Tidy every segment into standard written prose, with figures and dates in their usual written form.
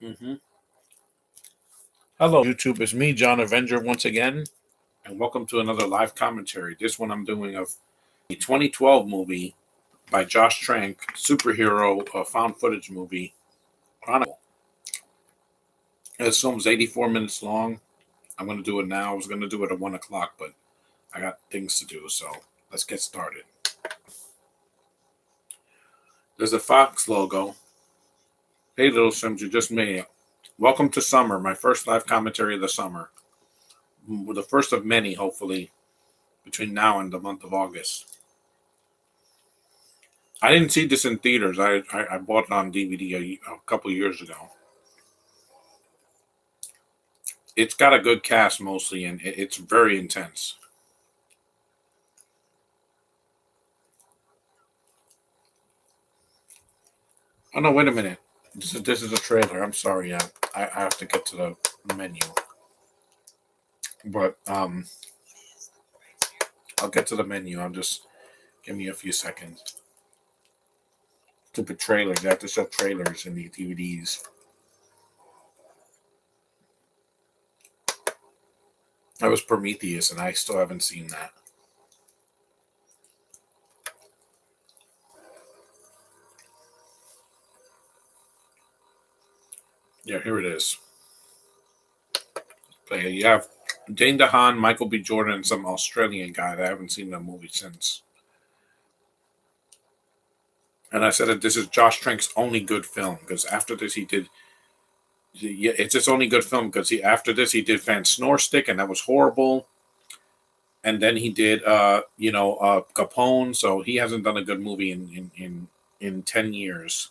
hmm Hello, YouTube. It's me, John Avenger, once again, and welcome to another live commentary. This one I'm doing of a 2012 movie by Josh Trank, superhero found footage movie, Chronicle. This film's 84 minutes long. I'm going to do it now. I was going to do it at 1 o'clock, but I got things to do, so let's get started. There's a Fox logo. Hey, little Sims, you just made it. Welcome to summer, my first live commentary of the summer. The first of many, hopefully, between now and the month of August. I didn't see this in theaters. I bought it on DVD a couple years ago. It's got a good cast mostly, and it's very intense. Oh no! Wait a minute. This is a trailer. I'm sorry. I have to get to the menu, but I'll get to the menu. I'll just give me a few seconds. Stupid trailers. They have to show trailers in the DVDs. That was Prometheus, and I still haven't seen that. Yeah, here it is. You have Dane DeHaan, Michael B. Jordan, and some Australian guy that I haven't seen the movie since. And I said that this is Josh Trank's only good film because after this he did. Yeah, it's his only good film because after this he did Van Snorstick and that was horrible. And then he did Capone, so he hasn't done a good movie in 10 years.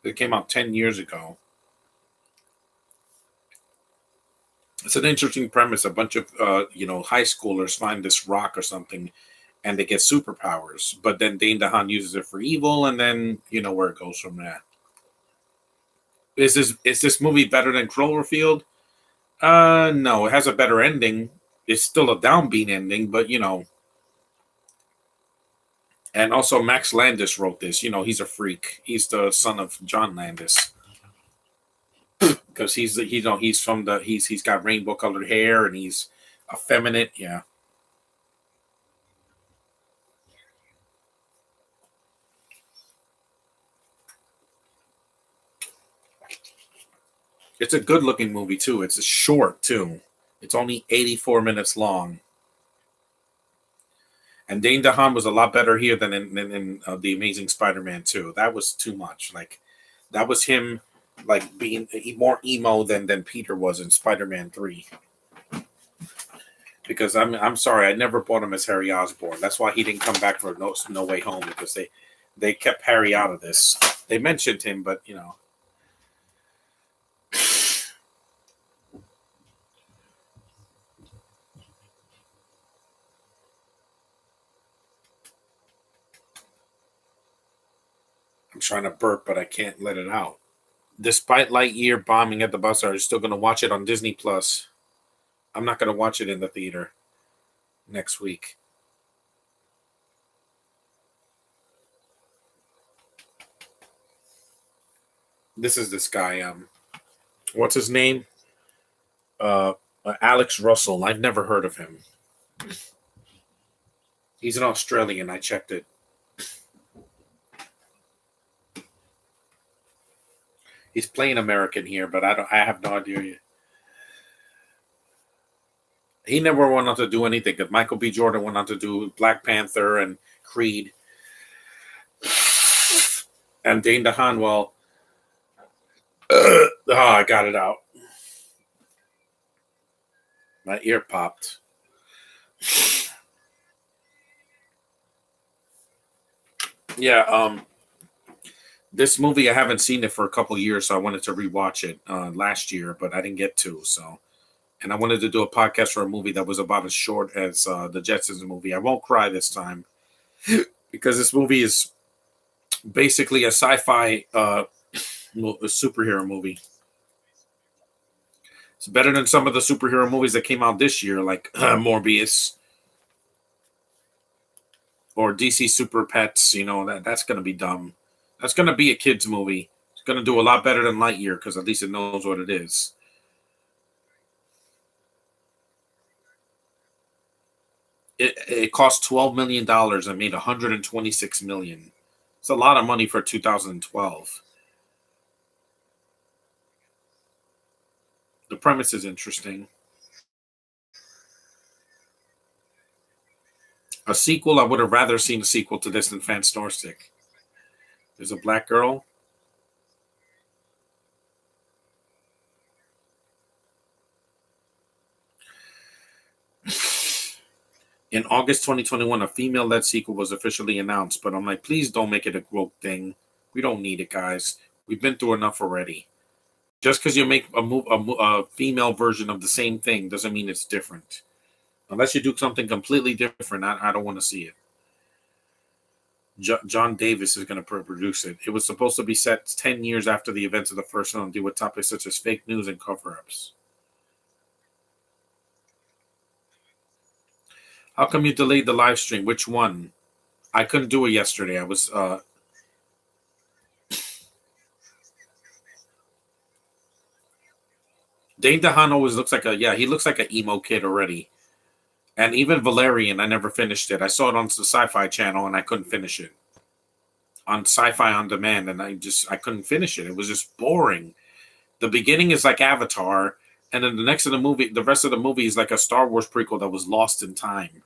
It came out 10 years ago. It's an interesting premise. A bunch of high schoolers find this rock or something, and they get superpowers. But then Dane DeHaan uses it for evil, and then you know where it goes from there. Is this movie better than Cloverfield? No, it has a better ending. It's still a downbeat ending, but and also Max Landis wrote this. He's a freak. He's the son of John Landis because he's got rainbow colored hair and he's effeminate. Yeah. It's a good looking movie too. It's short too. It's only 84 minutes long. And Dane DeHaan was a lot better here than in The Amazing Spider-Man 2. That was too much. Like that was him like being more emo than Peter was in Spider-Man 3. Because I'm sorry, I never bought him as Harry Osborn. That's why he didn't come back for No Way Home because they kept Harry out of this. They mentioned him, but I'm trying to burp, but I can't let it out. Despite Lightyear bombing at the bus, are you still going to watch it on Disney Plus? I'm not going to watch it in the theater next week. This is this guy. What's his name? Alex Russell. I've never heard of him. He's an Australian. I checked it. He's playing American here, but I have no idea yet. He never went on to do anything because Michael B. Jordan went on to do Black Panther and Creed. And Dane DeHaan, well, I got it out. My ear popped. Yeah, this movie I haven't seen it for a couple years, so I wanted to rewatch it last year, but I didn't get to. And I wanted to do a podcast for a movie that was about as short as the Jetsons movie. I won't cry this time because this movie is basically a sci-fi superhero movie. It's better than some of the superhero movies that came out this year, like Morbius. or DC Super Pets. That's going to be dumb. That's going to be a kids movie. It's going to do a lot better than Lightyear because at least it knows what it is. It cost $12 million and made 126 million. It's a lot of money for 2012. The premise is interesting. A sequel, I would have rather seen a sequel to this than Fan Stick. There's a black girl. In August 2021, a female-led sequel was officially announced, but I'm like, please don't make it a woke thing. We don't need it, guys. We've been through enough already. Just because you make a female version of the same thing doesn't mean it's different. Unless you do something completely different, I don't want to see it. John Davis is going to produce it. It was supposed to be set 10 years after the events of the first film, deal with topics such as fake news and cover-ups. How come you delayed the live stream? Which one? I couldn't do it yesterday. I was Dane DeHaan always looks like he looks like an emo kid already. And even Valerian, I never finished it. I saw it on the Sci-Fi Channel and I couldn't finish it. On Sci-Fi On Demand, and I couldn't finish it. It was just boring. The beginning is like Avatar, and then the rest of the movie is like a Star Wars prequel that was lost in time.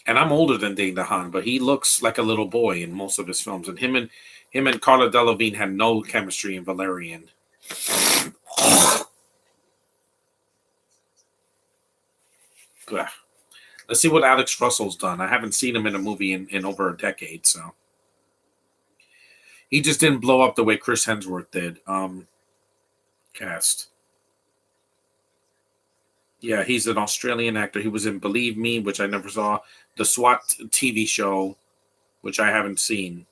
And I'm older than Dane DeHaan, but he looks like a little boy in most of his films. And him and Carla Delevingne had no chemistry in Valerian. Let's see what Alex Russell's done. I haven't seen him in a movie in over a decade, so he just didn't blow up the way Chris Hemsworth did. Cast. Yeah, he's an Australian actor. He was in Believe Me, which I never saw. The SWAT TV show, which I haven't seen.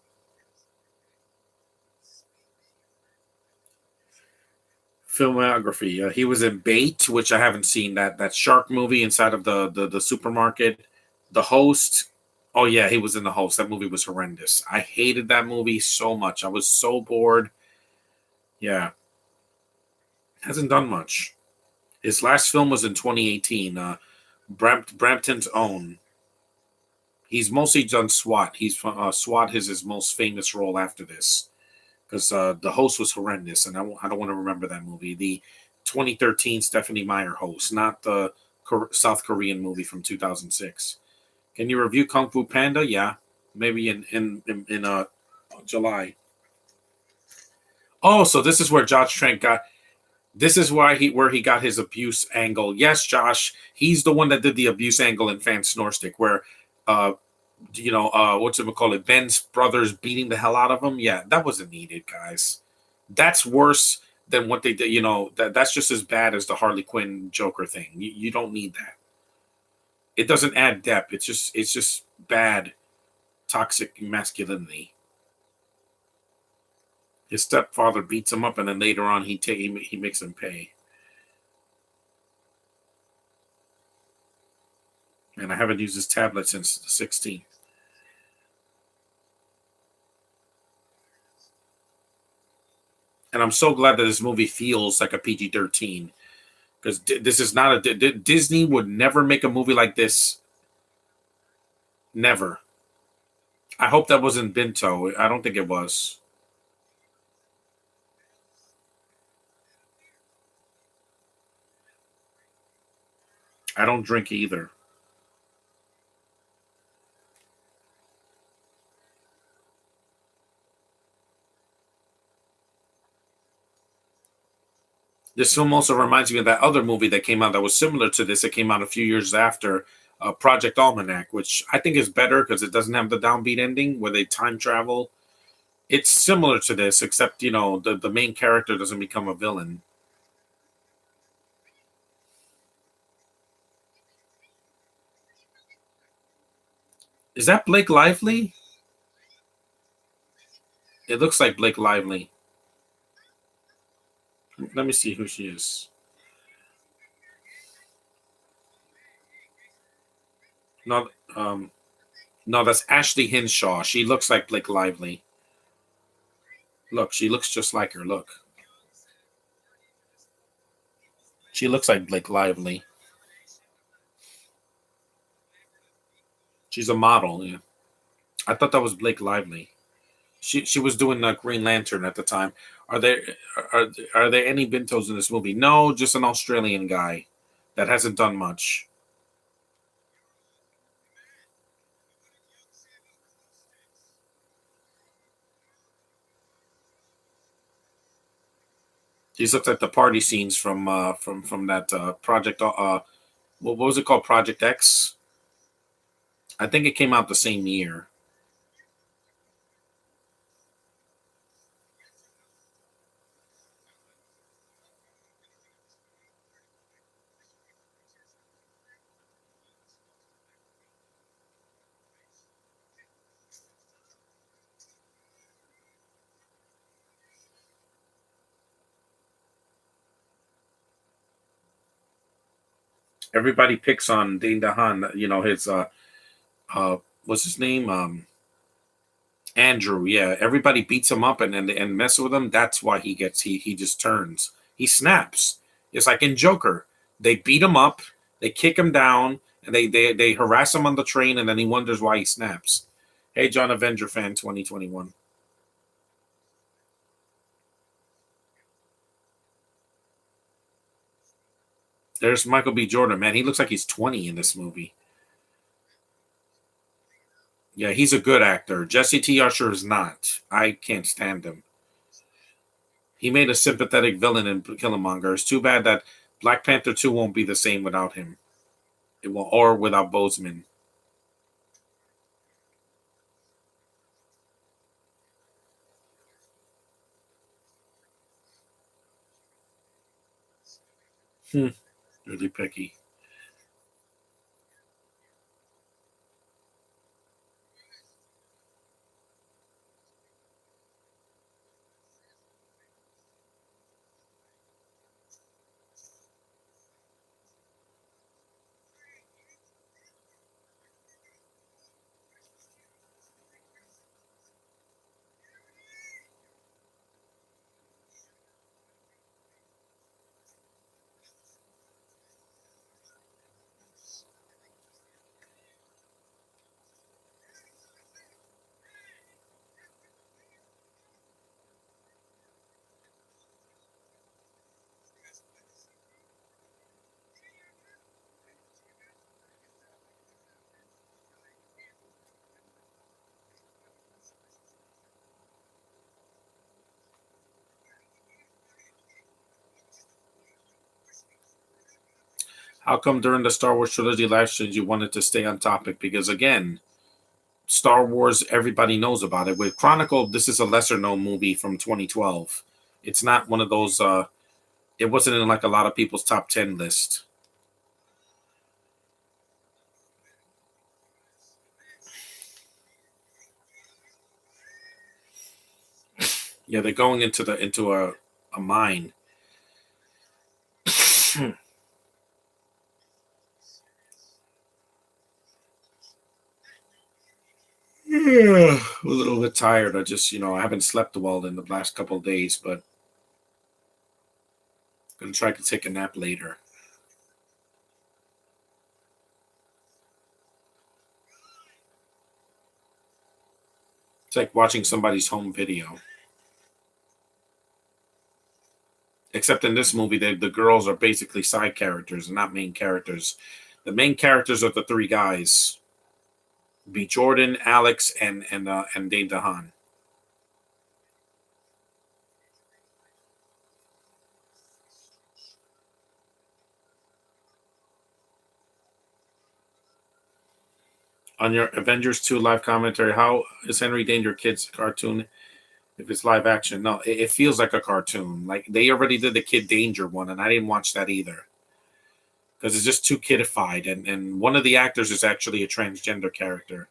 Filmography. He was in Bait, which I haven't seen. That shark movie inside of the supermarket. The Host. Oh yeah, he was in The Host. That movie was horrendous. I hated that movie so much. I was so bored. Yeah, hasn't done much. His last film was in 2018. Brampton's Own. He's mostly done SWAT. SWAT is his most famous role after this, because The Host was horrendous, and I don't want to remember that movie. The 2013 Stephanie Meyer Host, not the South Korean movie from 2006. Can you review Kung Fu Panda? Yeah, maybe in July. Oh, so this is where Josh Trank got. This is where he got his abuse angle. Yes, Josh, he's the one that did the abuse angle in Fan Stick, where what's it call it? Ben's brothers beating the hell out of him. Yeah, that wasn't needed, guys. That's worse than what they did. That's just as bad as the Harley Quinn Joker thing. You don't need that. It doesn't add depth. It's just bad, toxic masculinity. His stepfather beats him up, and then later on he makes him pay. And I haven't used his tablet since the 16th. And I'm so glad that this movie feels like a PG-13, because this is not Disney would never make a movie like this. Never. I hope that wasn't Binto. I don't think it was. I don't drink either. This film also reminds me of that other movie that came out that was similar to this. It came out a few years after, Project Almanac, which I think is better because it doesn't have the downbeat ending where they time travel. It's similar to this, except the main character doesn't become a villain. Is that Blake Lively? It looks like Blake Lively. Let me see who she is. No, no, that's Ashley Hinshaw. She looks like Blake Lively. Look, she looks just like her. Look, she looks like Blake Lively. She's a model. Yeah, I thought that was Blake Lively. She was doing Green Lantern at the time. Are there are are there any Bintos in this movie? No, just an Australian guy that hasn't done much. These look like the party scenes from that project. What was it called? Project X. I think it came out the same year. Everybody picks on Dane DeHaan. You know his what's his name? Andrew. Yeah, everybody beats him up and mess with him. That's why he just turns. He snaps. It's like in Joker. They beat him up, they kick him down, and they harass him on the train, and then he wonders why he snaps. Hey, John Avenger fan 2021. There's Michael B. Jordan, man. He looks like he's 20 in this movie. Yeah, he's a good actor. Jesse T. Usher is not. I can't stand him. He made a sympathetic villain in Killmonger. It's too bad that Black Panther 2 won't be the same without him. It will, or without Bozeman. Hmm. Really picky. How come during the Star Wars trilogy live streams you wanted to stay on topic? Because again, Star Wars, everybody knows about it. With Chronicle, this is a lesser known movie from 2012. It's not one of those. It wasn't in like a lot of people's top 10 list. Yeah, they're going into a mine. Yeah, a little bit tired. I just, I haven't slept well in the last couple of days, but I'm gonna try to take a nap later. It's like watching somebody's home video. Except in this movie, the girls are basically side characters and not main characters. The main characters are the three guys: B. Jordan, Alex, and Dane DeHaan. On your Avengers 2 live commentary, how is Henry Danger Kid's cartoon if it's live action? No, it feels like a cartoon. Like they already did the Kid Danger one, and I didn't watch that either because it's just too kidified. And one of the actors is actually a transgender character.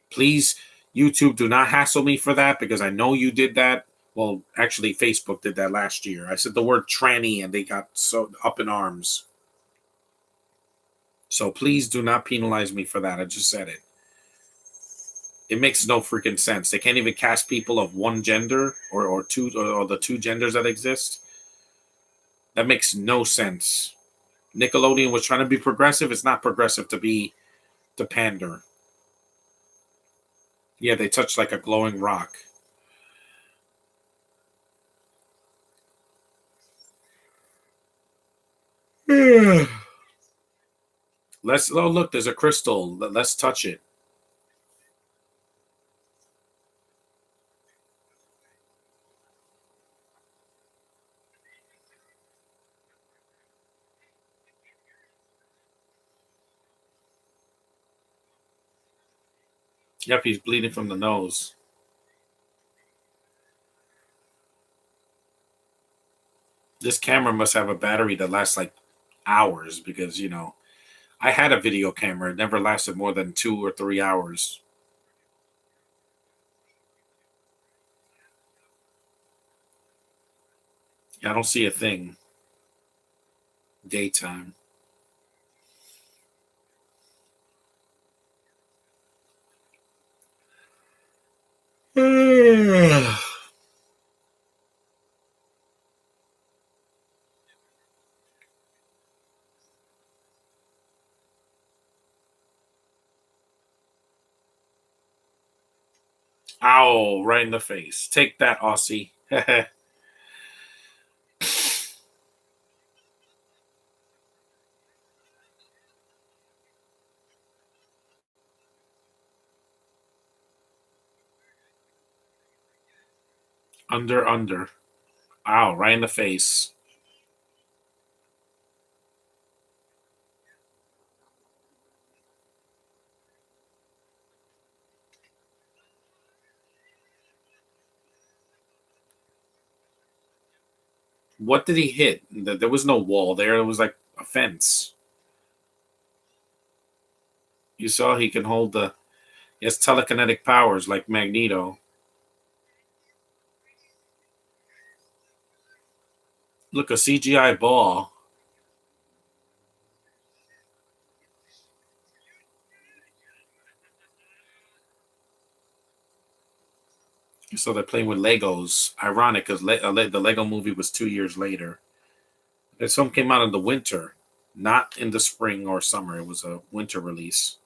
Please, YouTube, do not hassle me for that because I know you did that. Well, actually, Facebook did that last year. I said the word tranny and they got so up in arms. So please do not penalize me for that. I just said it. It makes no freaking sense. They can't even cast people of one gender or two or the two genders that exist. That makes no sense. Nickelodeon was trying to be progressive. It's not progressive to pander. Yeah, they touch like a glowing rock. Let's oh look, there's a crystal. Let's touch it. Yep, he's bleeding from the nose. This camera must have a battery that lasts like hours because I had a video camera. It never lasted more than 2 or 3 hours. I don't see a thing. Daytime. Ow, right in the face. Take that, Aussie. Under. Ow, right in the face. What did he hit? There was no wall there. It was like a fence. You saw he can hold the. He has telekinetic powers like Magneto. Look, a CGI ball. So they're playing with Legos. Ironic because the Lego movie was 2 years later. This film came out in the winter, not in the spring or summer. It was a winter release.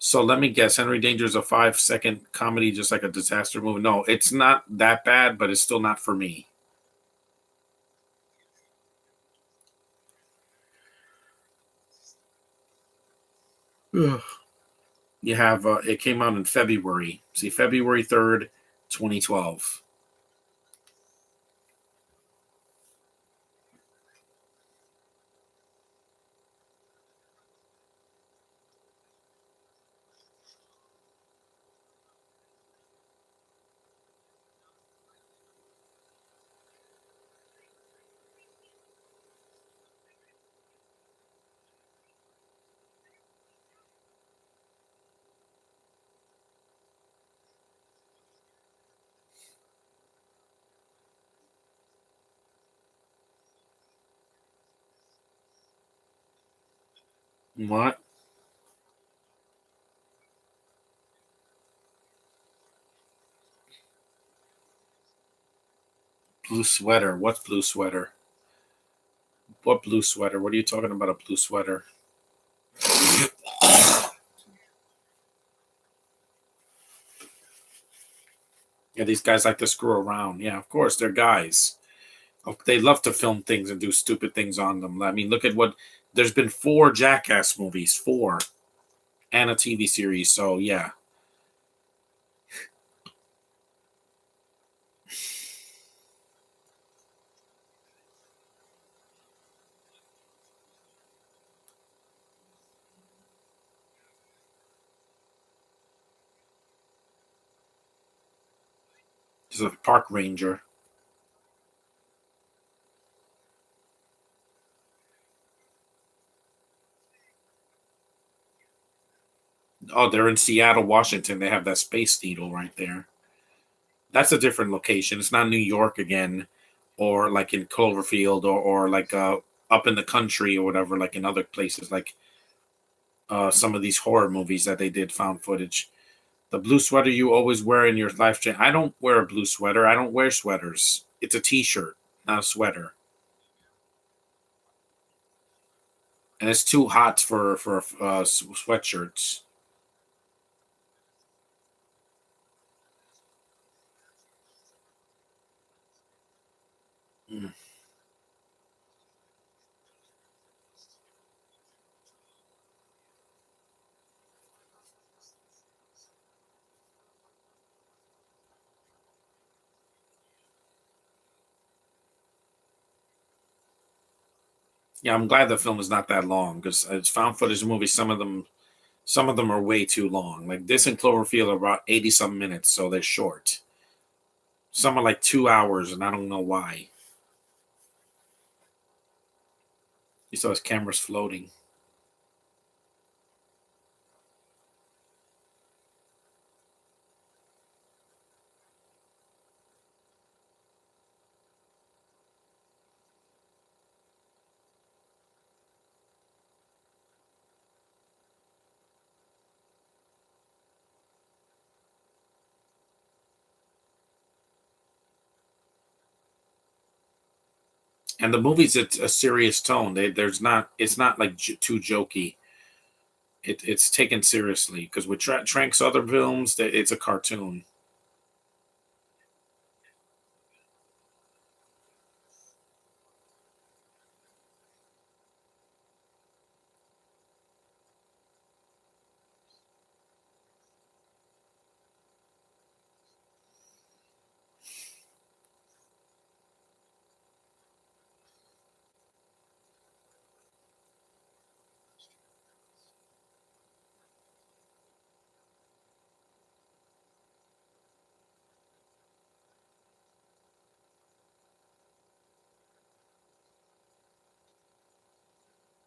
So let me guess. Henry Danger is a 5-second comedy, just like a disaster movie. No, it's not that bad, but it's still not for me. Ugh. You have it came out in February. See, February 3rd, 2012. What? Blue sweater? What's blue sweater? What blue sweater? What are you talking about? A blue sweater? Yeah, these guys like to screw around. Yeah, of course, they're guys. Oh, they love to film things and do stupid things on them. I mean, look at what. There's been 4 Jackass movies, four, and a TV series. So yeah, he's a park ranger. Oh, they're in Seattle, Washington. They have that Space Needle right there. That's a different location. It's not New York again. or like in Cloverfield, or like up in the country or whatever, like in other places, like some of these horror movies that they did found footage. The blue sweater you always wear in your life. I don't wear a blue sweater. I don't wear sweaters. It's a t-shirt, not a sweater. And it's too hot for sweatshirts. Mm. Yeah, I'm glad the film is not that long because it's found footage movies. Some of them are way too long. Like this and Cloverfield are about 80 some minutes, so they're short. Some are like 2 hours, and I don't know why. You saw his cameras floating. And the movie's a serious tone. There's not. It's not like too jokey. It's taken seriously because with Trank's other films, it's a cartoon.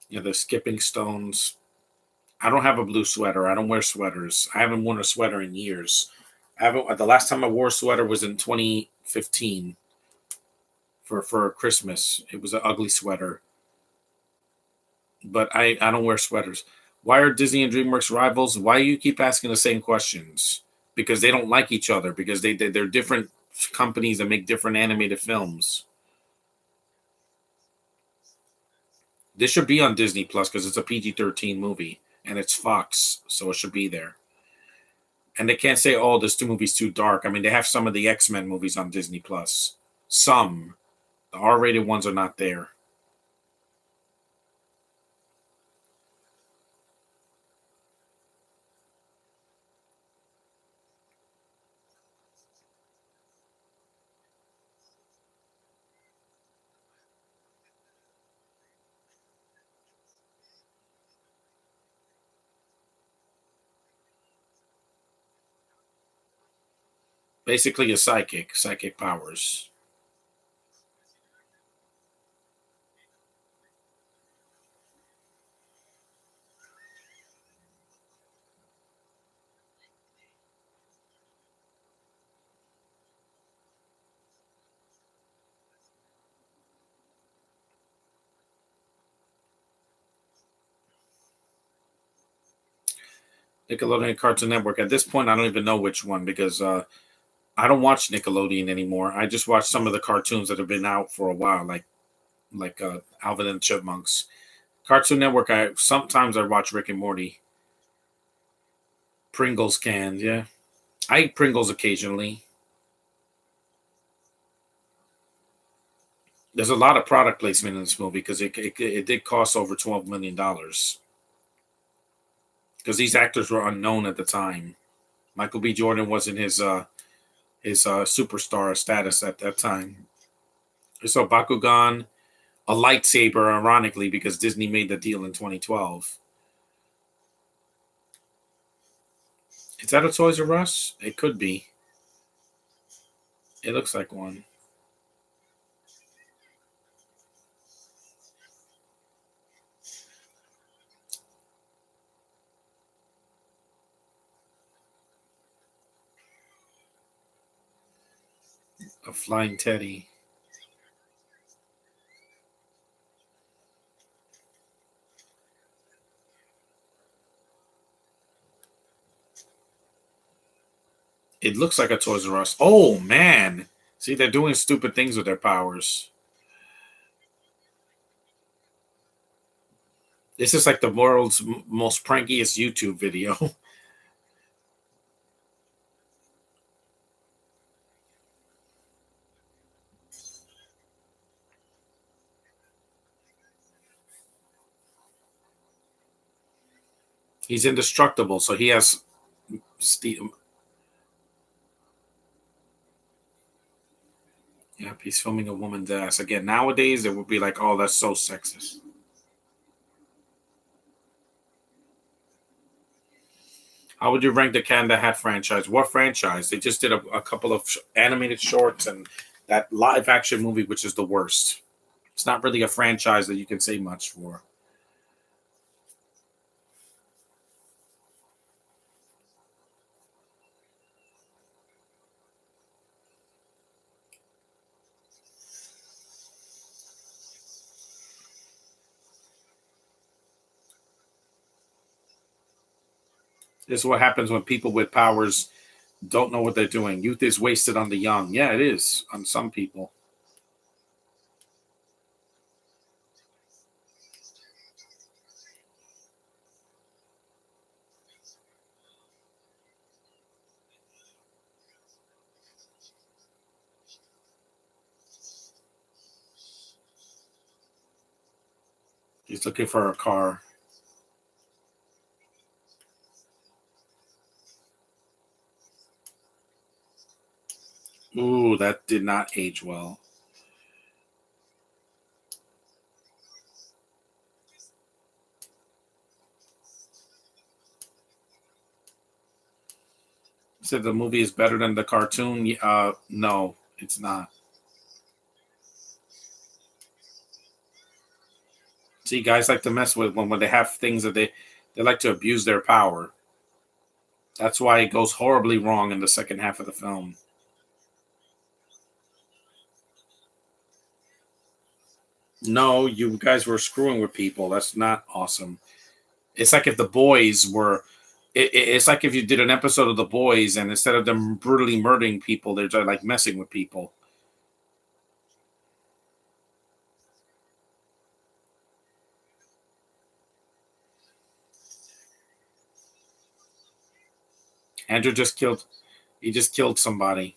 The skipping stones. I don't have a blue sweater. I don't wear sweaters. I haven't worn a sweater in years. I haven't. The last time I wore a sweater was in 2015 for Christmas. It was an ugly sweater, but I don't wear sweaters. Why are Disney and DreamWorks rivals? Why do you keep asking the same questions? Because they don't like each other. Because they're different companies that make different animated films. This should be on Disney Plus because it's a PG-13 movie and it's Fox, so it should be there. And they can't say, "Oh, this movie's too dark." I mean, they have some of the X-Men movies on Disney Plus. Some, the R-rated ones are not there. Basically, a psychic powers. Nickelodeon, Cartoon Network. At this point, I don't even know which one because I don't watch Nickelodeon anymore. I just watch some of the cartoons that have been out for a while, like Alvin and the Chipmunks. Cartoon Network. I sometimes I watch Rick and Morty. Pringles cans, yeah. I eat Pringles occasionally. There's a lot of product placement in this movie because it did cost over $12 million because these actors were unknown at the time. Michael B. Jordan wasn't his superstar status at that time. So Bakugan, a lightsaber, ironically, because Disney made the deal in 2012. Is that a Toys R Us? It could be. It looks like one. A flying teddy. It looks like a Toys R Us. Oh man. See, they're doing stupid things with their powers. This is like the world's most prankiest YouTube video. He's indestructible, so he has steel. Yep, he's filming a woman's ass. Again, nowadays it would be like, oh, that's so sexist. How would you rank the Cat in the Hat franchise? What franchise? They just did a couple of animated shorts and that live action movie, which is the worst. It's not really a franchise that you can say much for. This is what happens when people with powers don't know what they're doing. Youth is wasted on the young. Yeah, it is on some people. He's looking for a car. Ooh, that did not age well. Said the movie is better than the cartoon. No, it's not. See, guys like to mess with when they have things that they like to abuse their power. That's why it goes horribly wrong in the second half of the film. No, you guys were screwing with people. That's not awesome. It's like if the boys were. It's like if you did an episode of the boys, and instead of them brutally murdering people, they're just like messing with people. Andrew just killed. He just killed somebody.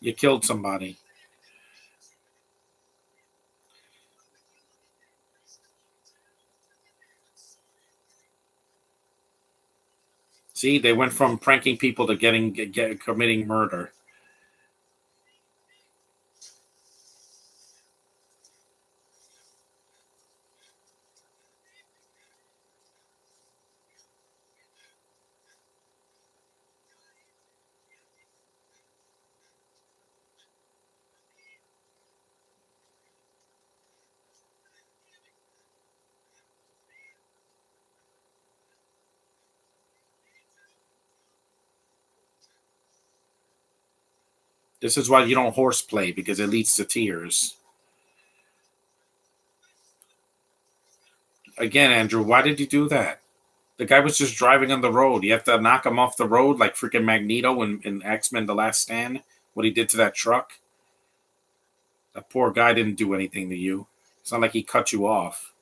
You killed somebody. See, they went from pranking people to committing murder. This is why you don't horseplay because it leads to tears. Again, Andrew, why did you do that? The guy was just driving on the road. You have to knock him off the road like freaking Magneto in X-Men The Last Stand, what he did to that truck. That poor guy didn't do anything to you. It's not like he cut you off.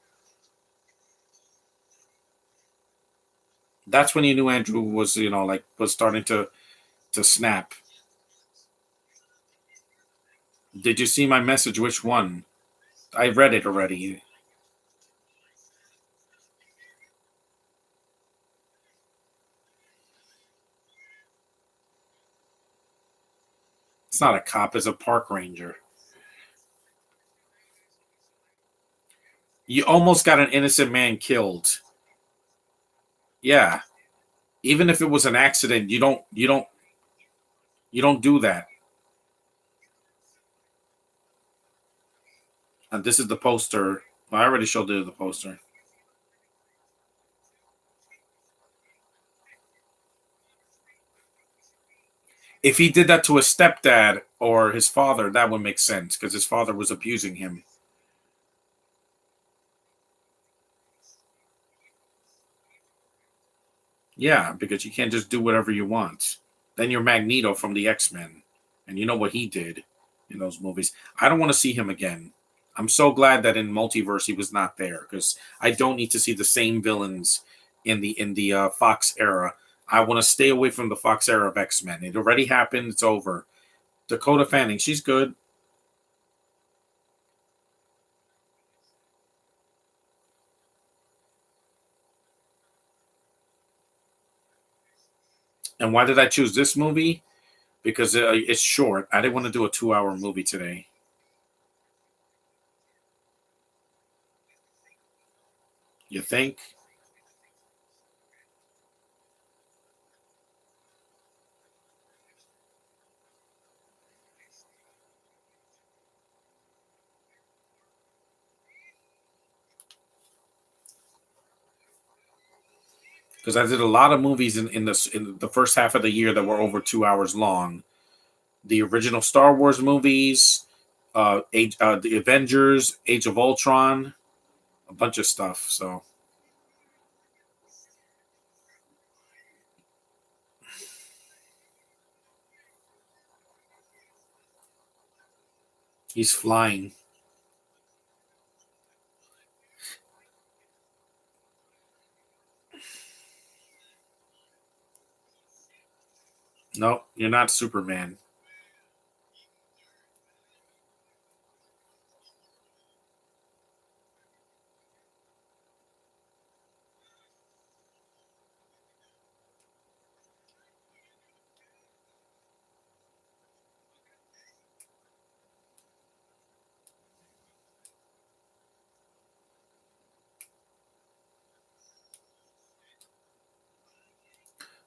That's when you knew Andrew was, was starting to snap. Did you see my message? Which one? I read it already. It's not a cop, it's a park ranger. You almost got an innocent man killed. Yeah. Even if it was an accident, you don't do that. And this is the poster. Well, I already showed you the poster. If he did that to his stepdad or his father, that would make sense because his father was abusing him. Yeah, because you can't just do whatever you want. Then you're Magneto from the X-Men, and you know what he did in those movies. I don't want to see him again. I'm so glad that in Multiverse he was not there because I don't need to see the same villains in the Fox era. I want to stay away from the Fox era of X-Men. It already happened. It's over. Dakota Fanning, she's good. And why did I choose this movie? Because it's short. I didn't want to do a 2 hour movie today. You think? Because I did a lot of movies in the first half of the year that were over 2 hours long. The original Star Wars movies, the Avengers, Age of Ultron, a bunch of stuff. So he's flying. No, you're not Superman.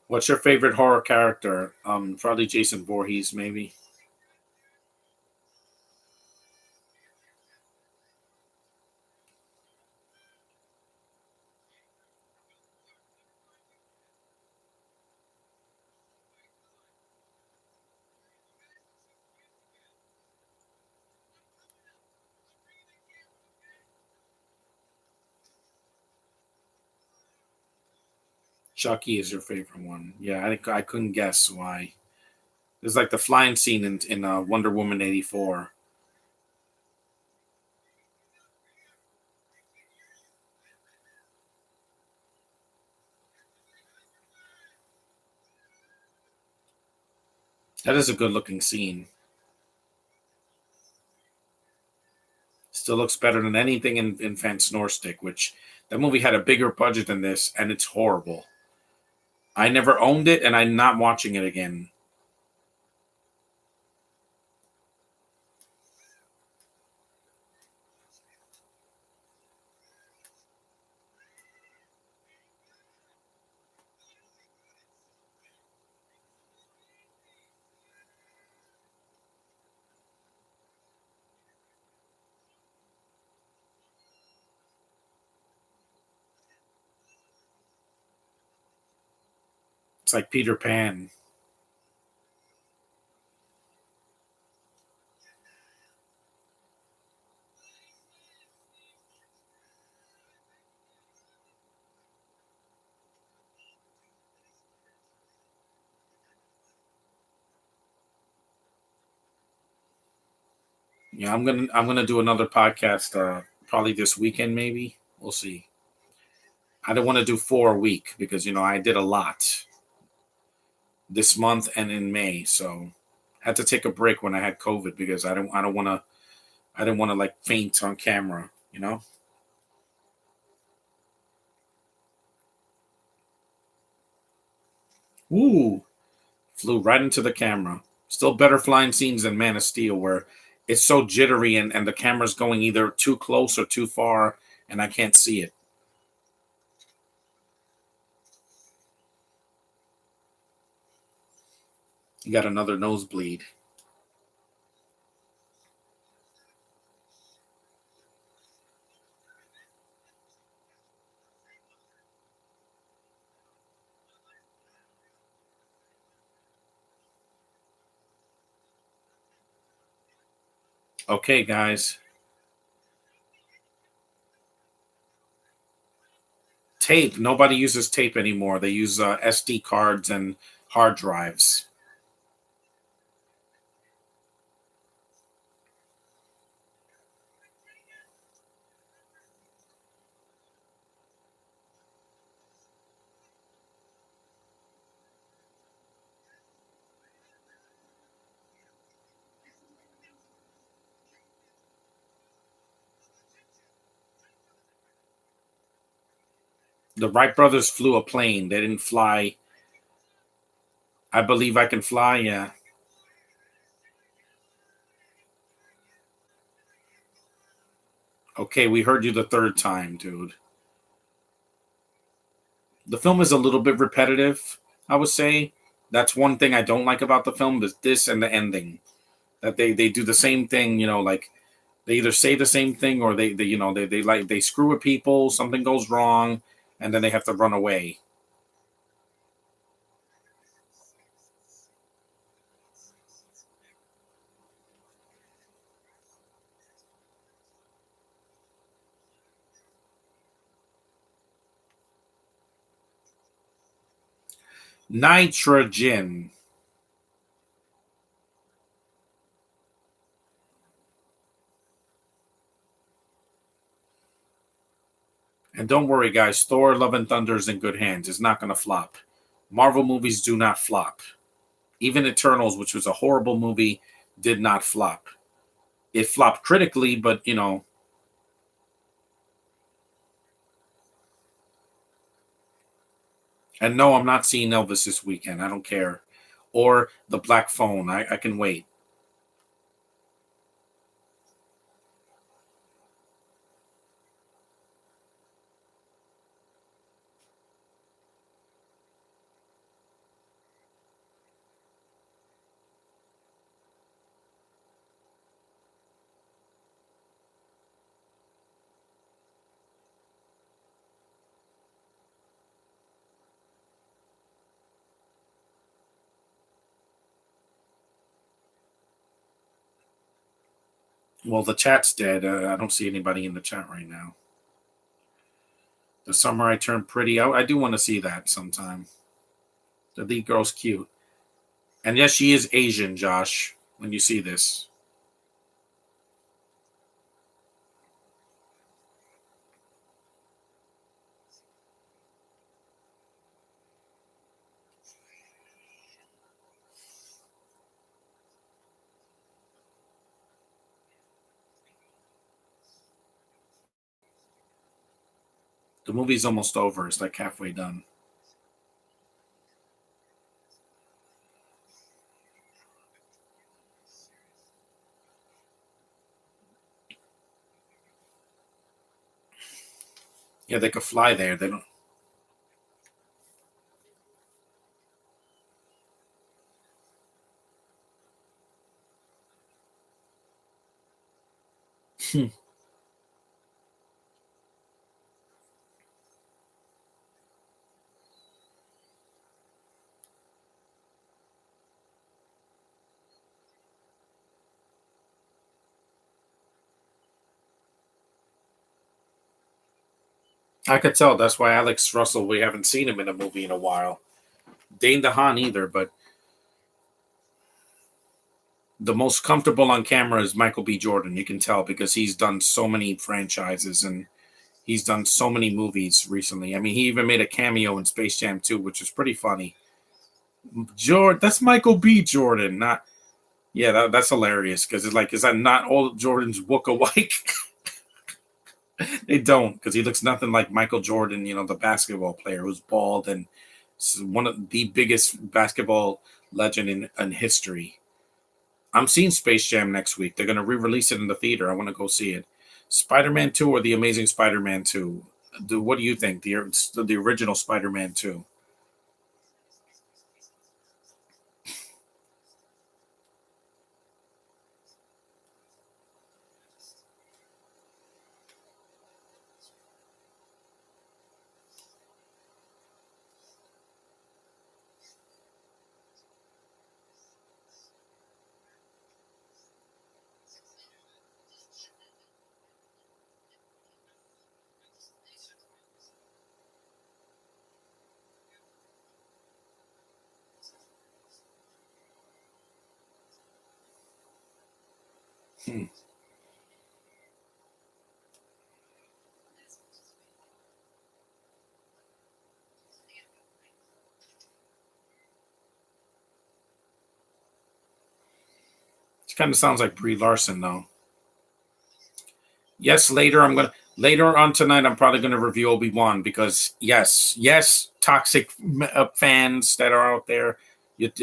What's your favorite horror character? Probably Jason Voorhees, maybe. Chucky is your favorite one. Yeah, I couldn't guess why. It's like the flying scene in Wonder Woman 84. That is a good looking scene. Still looks better than anything in Fan Stick, which that movie had a bigger budget than this, and it's horrible. I never owned it, and I'm not watching it again. It's like Peter Pan. Yeah, I'm gonna do another podcast probably this weekend, maybe. We'll see. I don't want to do 4 a week because I did a lot this month and in May, so had to take a break when I had COVID because I didn't want to like faint on camera. Ooh, flew right into the camera. Still better flying scenes than Man of Steel, where it's so jittery and the camera's going either too close or too far, and I can't see it. You got another nosebleed. Okay, guys. Tape. Nobody uses tape anymore. They use SD cards and hard drives. The Wright brothers flew a plane. They didn't fly. I believe I can fly. Yeah. Okay, we heard you the third time, dude. The film is a little bit repetitive, I would say. That's one thing I don't like about the film, is this and the ending. That they do the same thing, like they either say the same thing or they screw with people, something goes wrong, and then they have to run away. Nitrogen. And don't worry, guys, Thor Love and Thunder is in good hands. It's not gonna flop. Marvel movies do not flop. Even Eternals, which was a horrible movie, did not flop. It flopped critically, but and no, I'm not seeing Elvis this weekend. I don't care. Or The Black Phone. I can wait. Well, the chat's dead. I don't see anybody in the chat right now. The Summer I Turned Pretty. I do want to see that sometime. The lead girl's cute. And yes, she is Asian, Josh, when you see this. The movie's almost over. It's like halfway done. Yeah, they could fly there. They don't. I could tell. That's why Alex Russell, we haven't seen him in a movie in a while. Dane DeHaan either, but the most comfortable on camera is Michael B. Jordan. You can tell because he's done so many franchises and he's done so many movies recently. I mean, he even made a cameo in Space Jam 2, which is pretty funny. Jordan, that's Michael B. Jordan, not yeah. That's hilarious because it's like, is that not all Jordan's look alike? They don't because he looks nothing like Michael Jordan, the basketball player who's bald and one of the biggest basketball legend in history. I'm seeing Space Jam next week. They're going to re-release it in the theater. I want to go see it. Spider-Man 2 or The Amazing Spider-Man 2? What do you think? The original Spider-Man 2. Hmm. It kind of sounds like Brie Larson, though. Yes, later on tonight. I'm probably gonna review Obi-Wan because yes, toxic fans that are out there,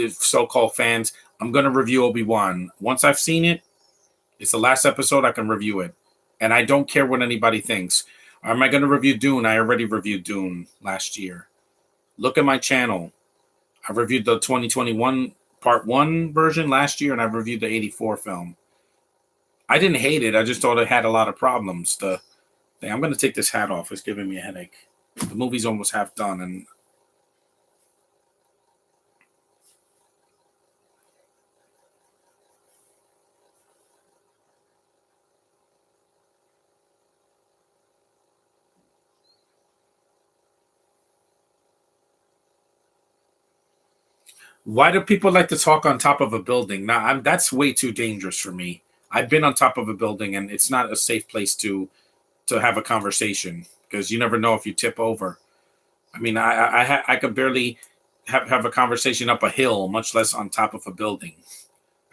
so-called fans. I'm gonna review Obi-Wan once I've seen it. It's the last episode. I can review it, and I don't care what anybody thinks. Am I gonna review Dune? I already reviewed Dune last year. Look at my channel. I reviewed the 2021 Part One version last year, and I've reviewed the '84 film. I didn't hate it. I just thought it had a lot of problems. The thing. I'm going to take this hat off. It's giving me a headache. The movie's almost half done, and why do people like to talk on top of a building? Now, that's way too dangerous for me. I've been on top of a building, and it's not a safe place to have a conversation because you never know if you tip over. I mean, I could barely have a conversation up a hill, much less on top of a building.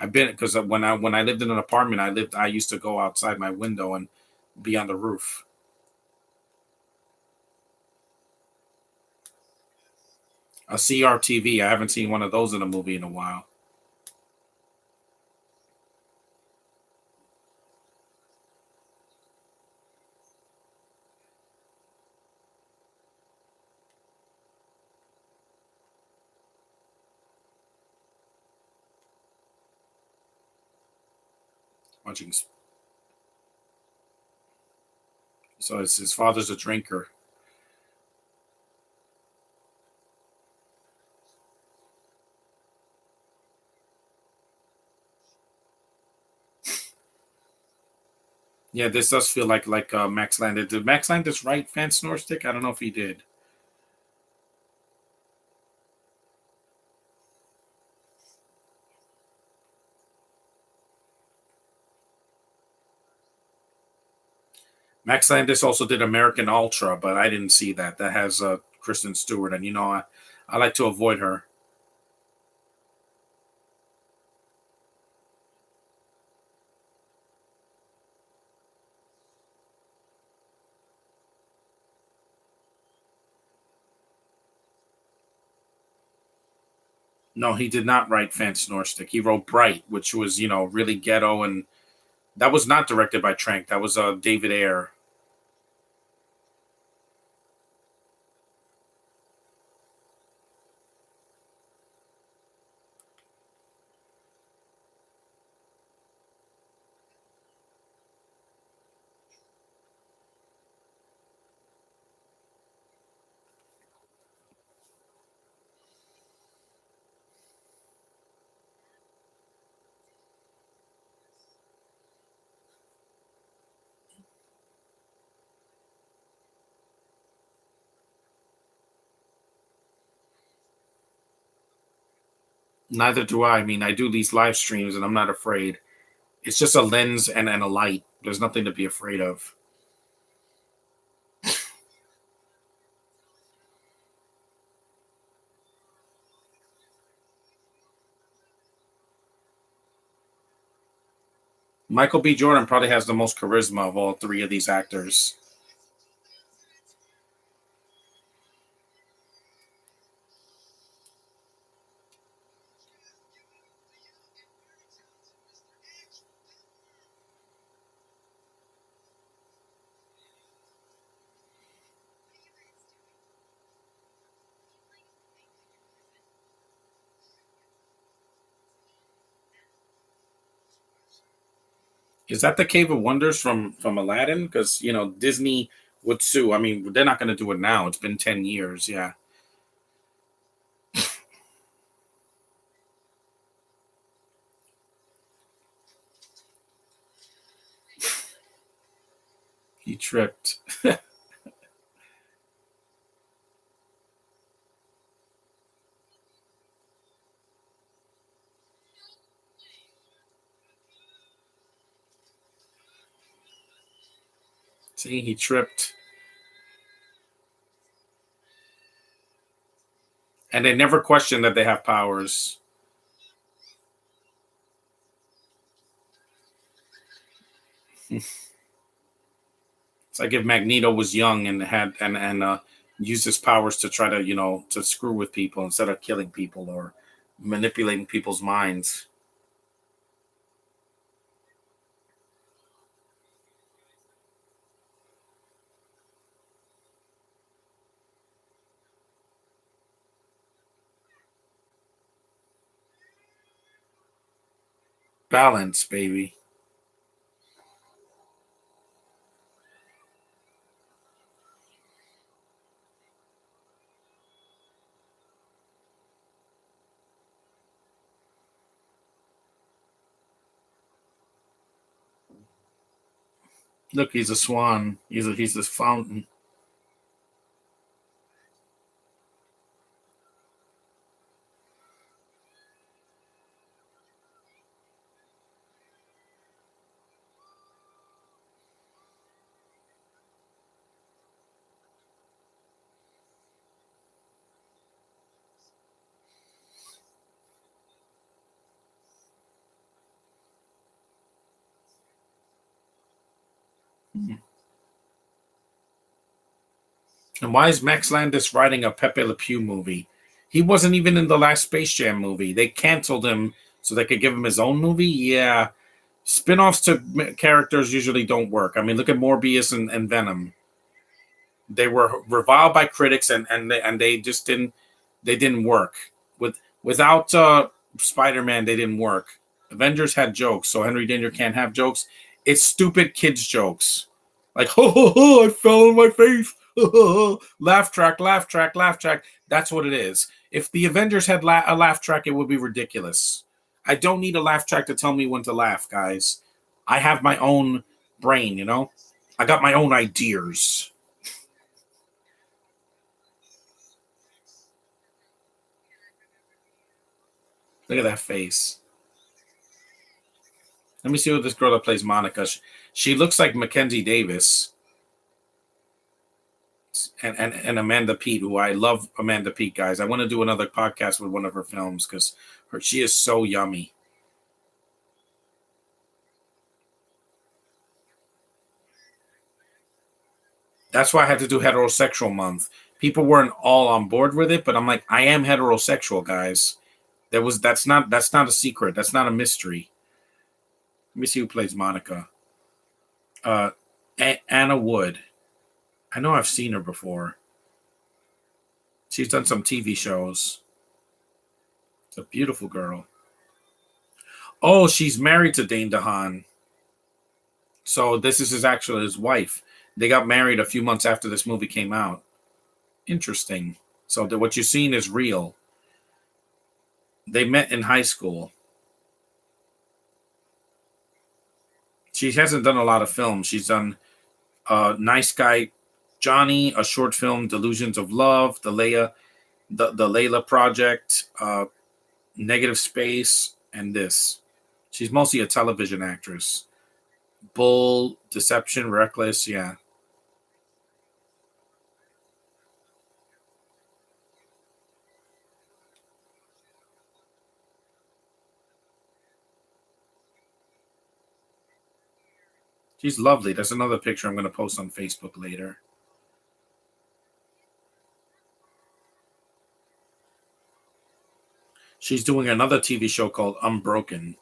I've been because when I lived in an apartment, I used to go outside my window and be on the roof. A CRTV. I haven't seen one of those in a movie in a while. Watching. So his father's a drinker. Yeah, this does feel like Max Landis. Did Max Landis write Fan Stick? I don't know if he did. Max Landis also did American Ultra, but I didn't see that. That has Kristen Stewart, and I like to avoid her. No, he did not write Fan Stick. He wrote Bright, which was really ghetto, and that was not directed by Trank. That was David Ayer. Neither do I. I mean, I do these live streams, and I'm not afraid. It's just a lens and a light. There's nothing to be afraid of. Michael B. Jordan probably has the most charisma of all three of these actors. Is that the Cave of Wonders from Aladdin? Because Disney would sue. I mean, they're not going to do it now. It's been 10 years. Yeah, he tripped. See, he tripped. And they never question that they have powers. It's like if Magneto was young and had and used his powers to try to to screw with people instead of killing people or manipulating people's minds. Balance, baby. Look, he's a swan. He's this fountain. And why is Max Landis writing a Pepe Le Pew movie? He wasn't even in the last Space Jam movie. They canceled him so they could give him his own movie. Yeah, spin-offs to characters usually don't work. I mean, look at Morbius and Venom. They were reviled by critics, and they just didn't work. Without Spider-Man, they didn't work. Avengers had jokes, so Henry Danger can't have jokes. It's stupid kids jokes, like ho ho ho, I fell on my face. Laugh track, laugh track, laugh track. That's what it is. If the Avengers had a laugh track, it would be ridiculous. I don't need a laugh track to tell me when to laugh, guys. I have my own brain, I got my own ideas. Look at that face. Let me see what this girl that plays Monica. She looks like Mackenzie Davis and Amanda Peet, who I love. Amanda Peet, guys. I want to do another podcast with one of her films because she is so yummy. That's why I had to do heterosexual month. People weren't all on board with it, but I'm like, I am heterosexual, guys. That's not a secret. That's not a mystery. Let me see who plays Monica. Uh, Anna Wood. I know I've seen her before. She's done some TV shows. It's a beautiful girl. Oh, she's married to Dane DeHaan. So this is actually his wife. They got married a few months after this movie came out. Interesting. So what you're seeing is real. They met in high school. She hasn't done a lot of films. She's done Nice Guy Johnny, a short film, Delusions of Love, the Layla Project, Negative Space, and this. She's mostly a television actress. Bull, Deception, Reckless, yeah. She's lovely. That's another picture I'm going to post on Facebook later. She's doing another TV show called Unbroken.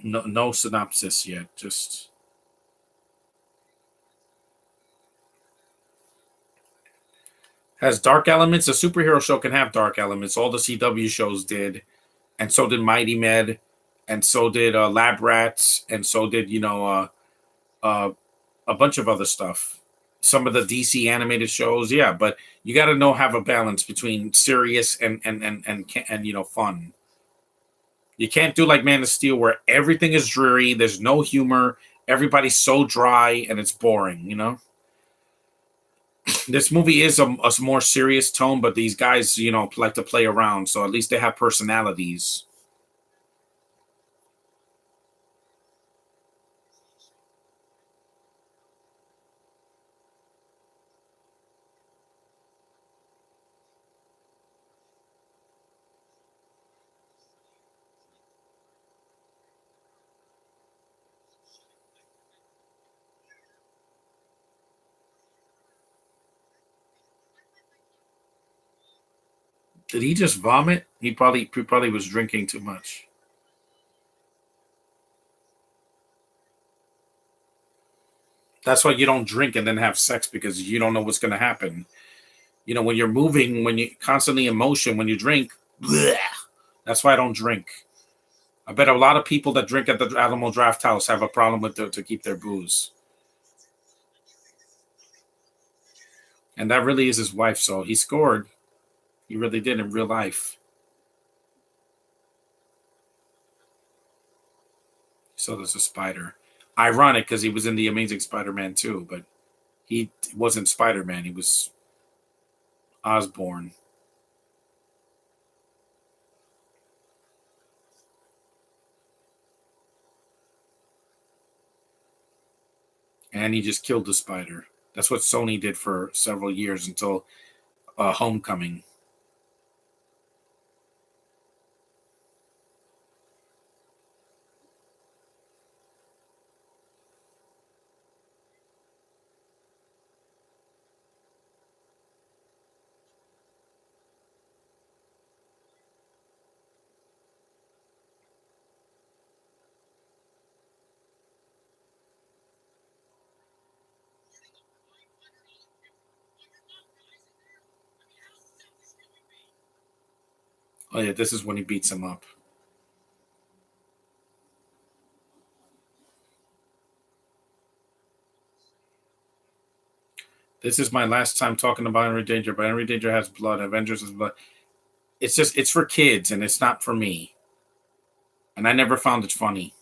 No synopsis yet. Just has dark elements. A superhero show can have dark elements. All the CW shows did, and so did Mighty Med, and so did Lab Rats, and so did uh, a bunch of other stuff. Some of the DC animated shows, yeah, but you got to have a balance between serious and fun. You can't do like Man of Steel where everything is dreary, there's no humor, everybody's so dry and it's boring. This movie is a more serious tone, but these guys, like to play around, so at least they have personalities. Did he just vomit? He probably was drinking too much. That's why you don't drink and then have sex, because you don't know what's going to happen. When you're moving, when you constantly in motion, when you drink, bleh, that's why I don't drink. I bet a lot of people that drink at the Alamo Draft House have a problem with to keep their booze. And that really is his wife. So he scored. He really did in real life. So there's a spider. Ironic, because he was in the Amazing Spider-Man too, but he wasn't Spider-Man. He was Osborn. And he just killed the spider. That's what Sony did for several years until Homecoming. Oh yeah, this is when he beats him up. This is my last time talking about Henry Danger, but Henry Danger has blood. Avengers has blood. It's for kids and it's not for me. And I never found it funny.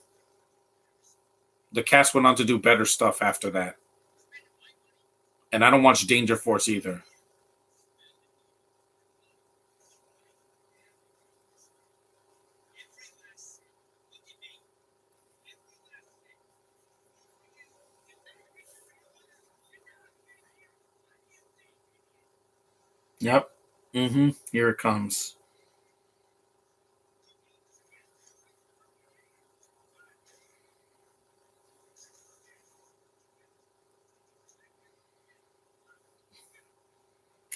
The cast went on to do better stuff after that. And I don't watch Danger Force either. Yep. Mm-hmm. Here it comes.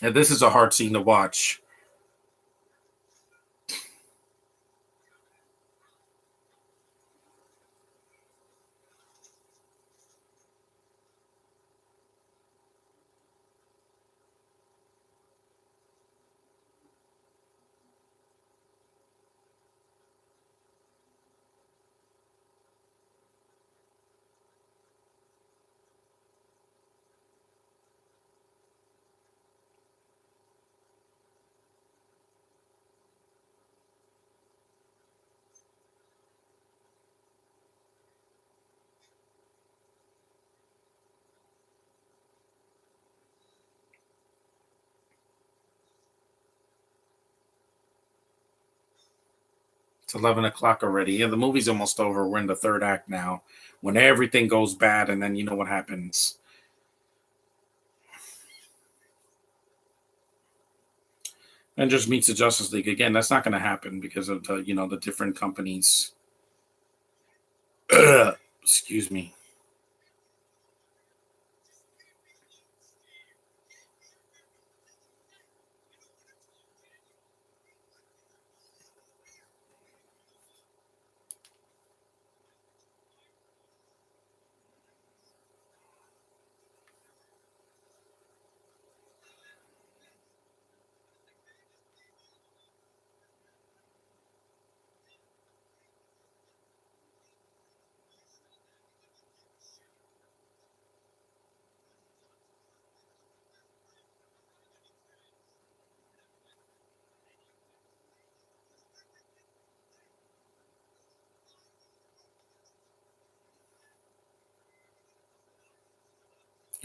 And this is a hard scene to watch. It's 11 o'clock already. Yeah, the movie's almost over. We're in the third act now. When everything goes bad, and then you know what happens. Avengers meets the Justice League again. That's not going to happen because of the different companies. Excuse me.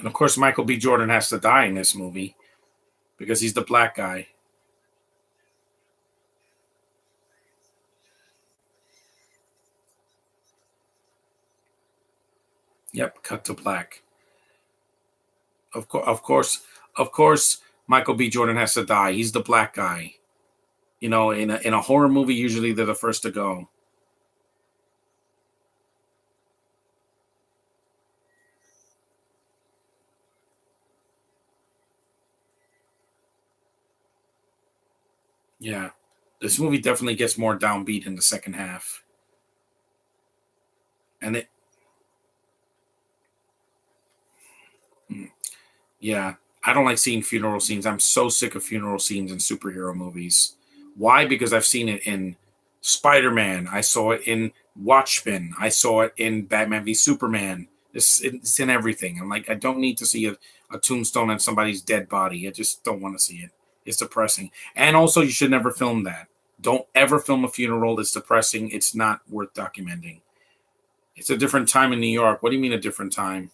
And of course, Michael B. Jordan has to die in this movie because he's the black guy. Yep, cut to black. Of course, Michael B. Jordan has to die. He's the black guy. You know, in a horror movie, usually they're the first to go. Yeah, this movie definitely gets more downbeat in the second half, and it. mm, Yeah, I don't like seeing funeral scenes. I'm so sick of funeral scenes in superhero movies. Why? Because I've seen it in Spider Man. I saw it in Watchmen. I saw it in Batman v Superman. It's in everything. I'm like, I don't need to see a tombstone on somebody's dead body. I just don't want to see it. It's depressing. And also, you should never film that. Don't ever film a funeral. It's depressing. It's not worth documenting. It's a different time in New York. What do you mean a different time?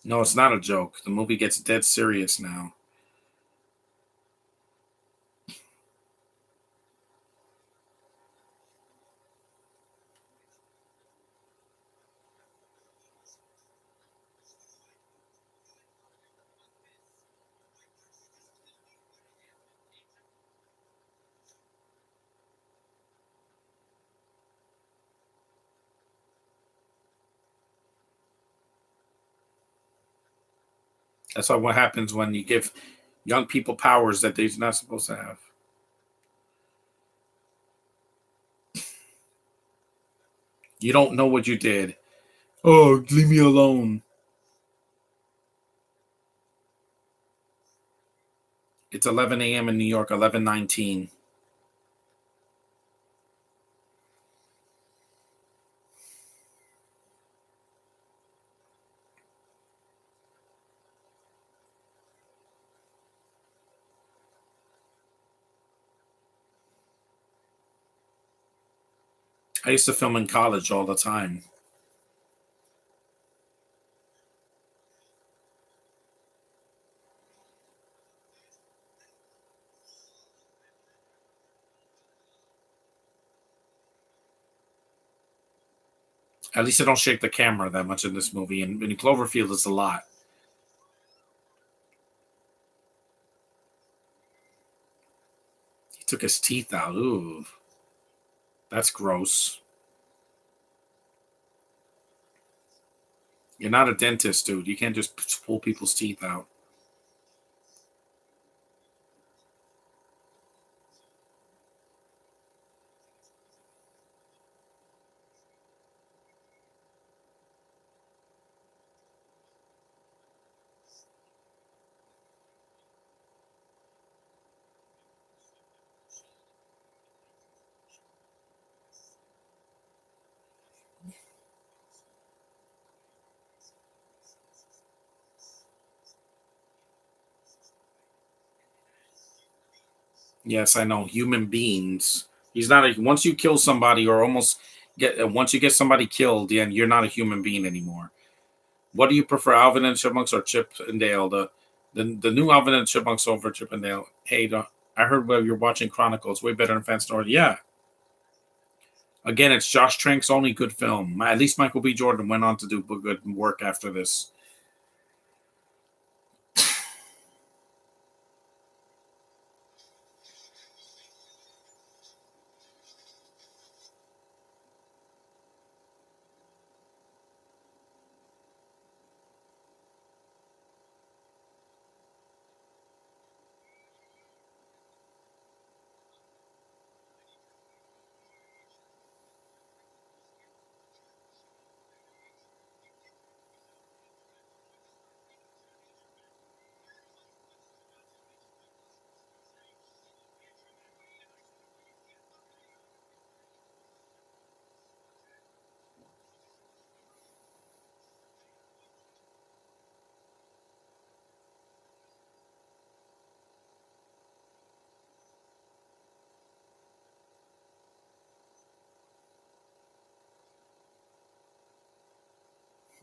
No, it's not a joke. The movie gets dead serious now. That's what happens when you give young people powers that they're not supposed to have. You don't know what you did. Oh, leave me alone. It's 11 a.m. in New York, 11:19. I used to film in college all the time. At least I don't shake the camera that much in this movie. And in Cloverfield, it's a lot. He took his teeth out. Ooh, that's gross. You're not a dentist, dude. You can't just pull people's teeth out. Yes, I know. Human beings. He's not a. Once you kill somebody, or almost once you get somebody killed, then you're not a human being anymore. What do you prefer, Alvin and Chipmunks or Chip and Dale? The new Alvin and Chipmunks over Chip and Dale. Hey, I heard while you're watching Chronicle. It's way better than Fence North. Yeah. Again, it's Josh Trank's only good film. At least Michael B. Jordan went on to do good work after this.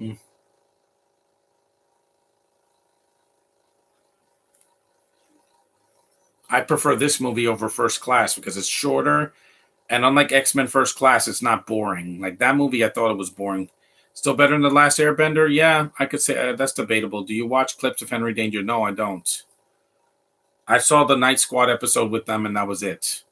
Hmm. I prefer this movie over First Class because it's shorter, and unlike X-Men First Class, it's not boring. Like that movie, I thought it was boring. Still better than The Last Airbender? Yeah, I could say that's debatable. Do you watch clips of Henry Danger? No, I don't. I saw the Night Squad episode with them, and that was it.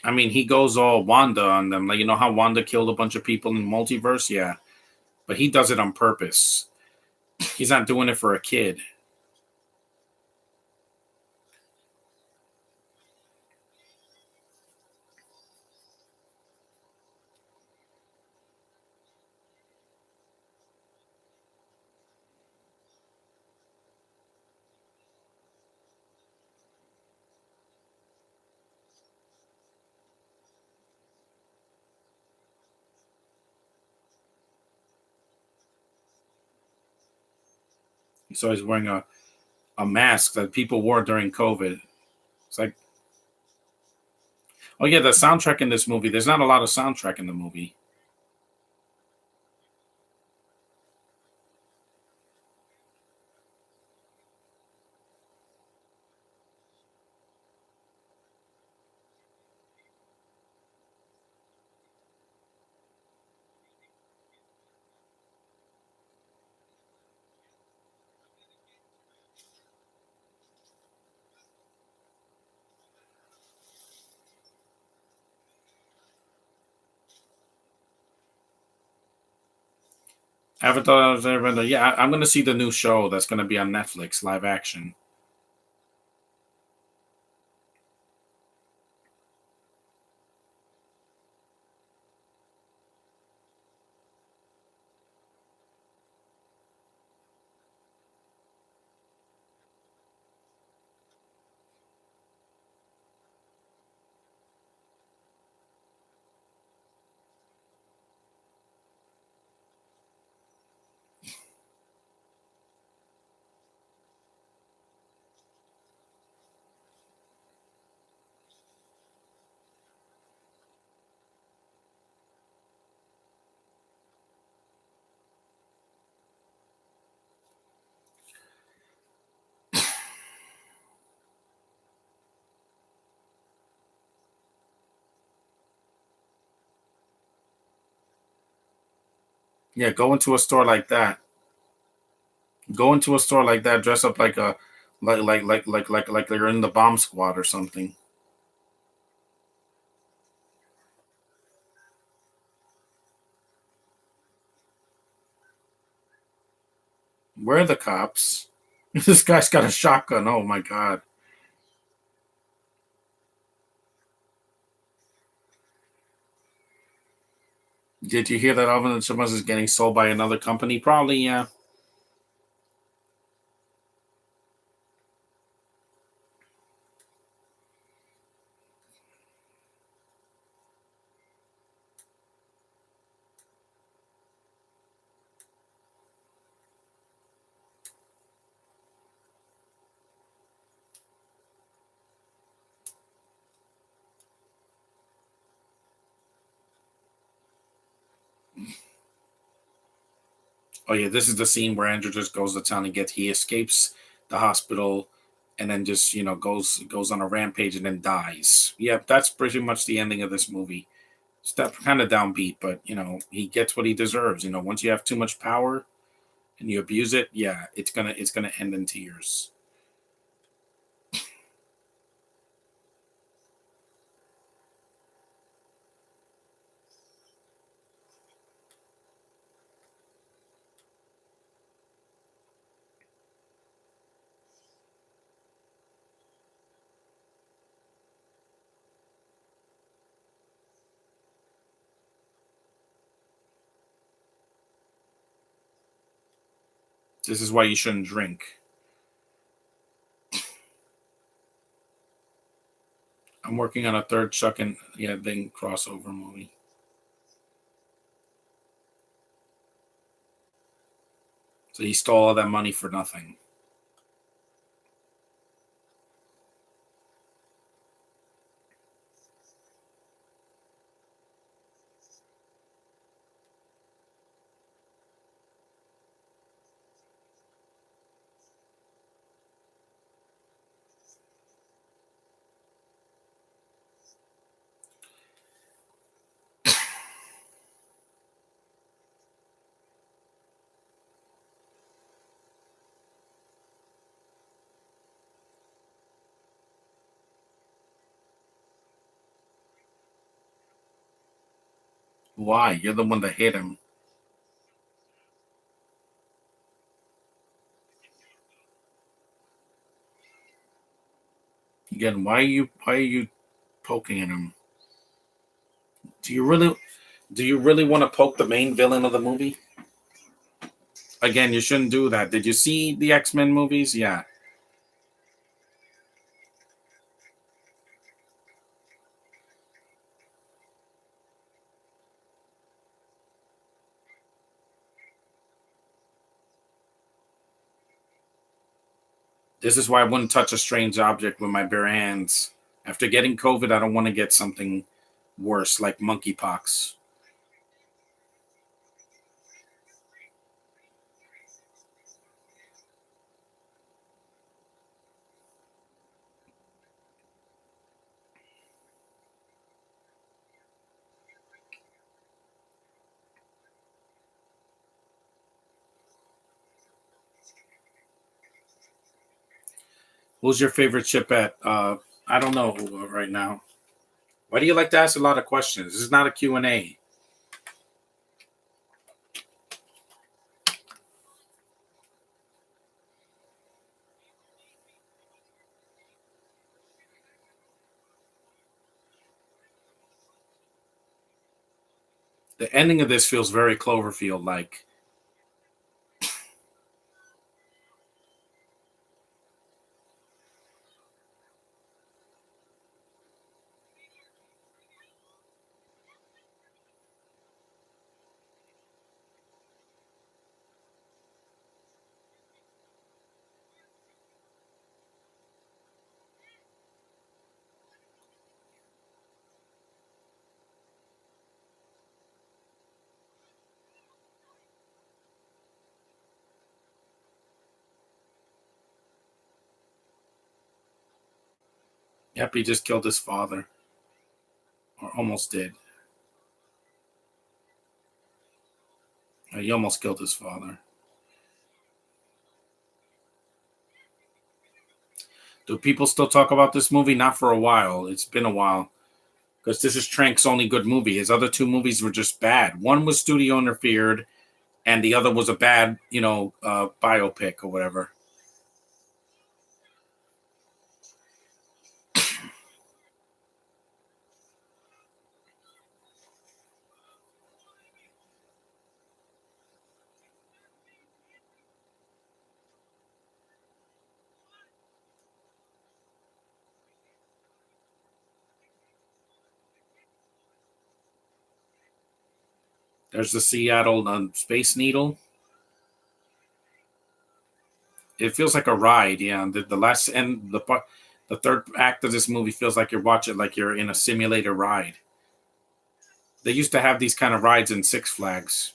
I mean, he goes all Wanda on them. Like, you know how Wanda killed a bunch of people in the multiverse? Yeah. But he does it on purpose. He's not doing it for a kid. He's always wearing a mask that people wore during COVID. It's like, oh, yeah, the soundtrack in this movie, there's not a lot of soundtrack in the movie. Avatar, yeah, I'm going to see the new show that's going to be on Netflix, live action. Yeah, go into a store like that. Go into a store like that, dress up like a like they're in the bomb squad or something. Where are the cops? This guy's got a shotgun. Oh my god. Did you hear that Alvin and is getting sold by another company? Probably, yeah. Oh yeah, this is the scene where Andrew just goes to town and he escapes the hospital and then just, goes on a rampage and then dies. Yep, that's pretty much the ending of this movie. Step kind of downbeat, but he gets what he deserves. Once you have too much power and you abuse it, yeah, it's gonna end in tears. This is why you shouldn't drink. I'm working on a third Chuck and Thing crossover movie. So he stole all that money for nothing. Why? You're the one that hit him. Again, why are you poking at him? Do you really want to poke the main villain of the movie? Again, you shouldn't do that. Did you see the X-Men movies? Yeah. This is why I wouldn't touch a strange object with my bare hands. After getting COVID, I don't want to get something worse like monkeypox. Who's your favorite ship at? I don't know right now. Why do you like to ask a lot of questions? This is not a Q&A. The ending of this feels very Cloverfield-like. Yep, he just killed his father. Or almost did. He almost killed his father. Do people still talk about this movie? Not for a while. It's been a while. Because this is Trank's only good movie. His other two movies were just bad. One was studio interfered, and the other was a bad, biopic or whatever. There's the Seattle Space Needle. It feels like a ride. Yeah, the last and the third act of this movie feels like you're watching, like you're in a simulator ride. They used to have these kind of rides in Six Flags.